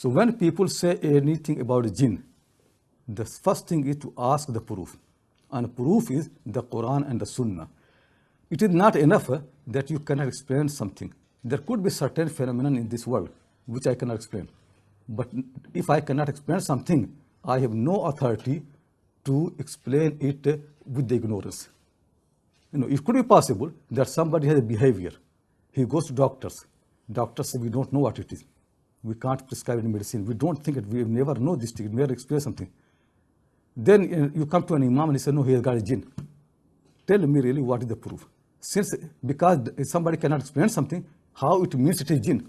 So when people say anything about jinn, the first thing is to ask the proof. And proof is the Quran and the Sunnah. It is not enough that you cannot explain something. There could be certain phenomenon in this world which I cannot explain. But if I cannot explain something, I have no authority to explain it with the ignorance. It could be possible that somebody has a behavior. He goes to doctors. Doctors say, we don't know what it is. We can't prescribe any medicine. We don't think it. We never know this thing. We never experience something. Then you come to an imam and he says, no, he has got a jinn. Tell me really what is the proof. Because somebody cannot explain something, how it means it is jinn.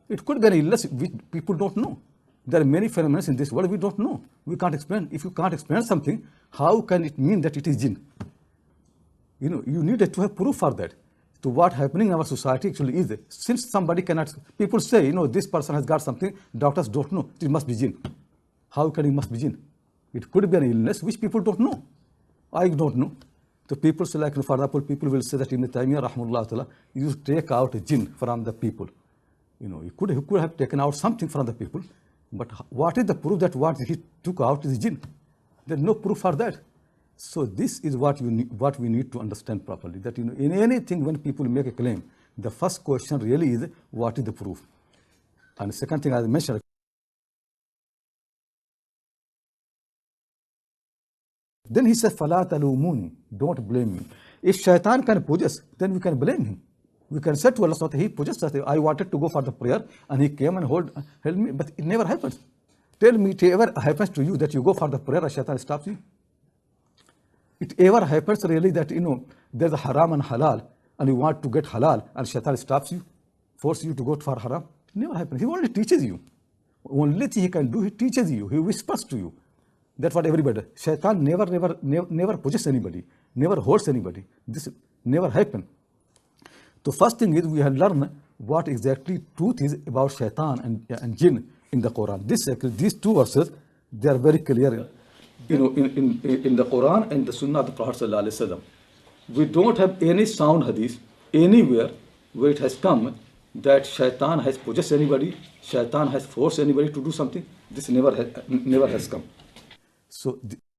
It could be an illness which people don't know. There are many phenomena in this world we don't know. We can't explain. If you can't explain something, how can it mean that it is jinn? You need to have proof for that. To what happening in our society actually is. Since somebody cannot, people say, this person has got something, doctors don't know, it must be jinn. How can it must be jinn? It could be an illness which people don't know. I don't know. So people say, like, for example, people will say that Ibn Taymiyyah, rahmullah ta'ala, used to take out a jinn from the people. He could have taken out something from the people, but what is the proof that what he took out is jinn? There's no proof for that. So this is what we need to understand properly, that in anything when people make a claim, the first question really is, what is the proof? And the second thing, as I mentioned, then he says, فَلَا تَلُومُونِ, don't blame me. If shaitan can possess, then we can blame him. We can say to Allah, he possessed us. I wanted to go for the prayer and he came and held me, but it never happens. Tell me, it ever happens to you that you go for the prayer and shaitan stops you? It ever happens really that, there's a haram and halal and you want to get halal and shaitan stops you, forces you to go for haram? It never happens. He only teaches you. Only thing he can do, he teaches you. He whispers to you. That's what everybody does. Shaitan never possesses anybody, never holds anybody. This never happens. The first thing is we have learned what exactly truth is about shaitan and jinn in the Quran. These two verses, they are very clear. In the Quran and the Sunnah of the Prophet Sallallahu Alaihi Wasallam, we don't have any sound hadith anywhere where it has come that shaitan has possessed anybody, shaitan has forced anybody to do something. This never has come. So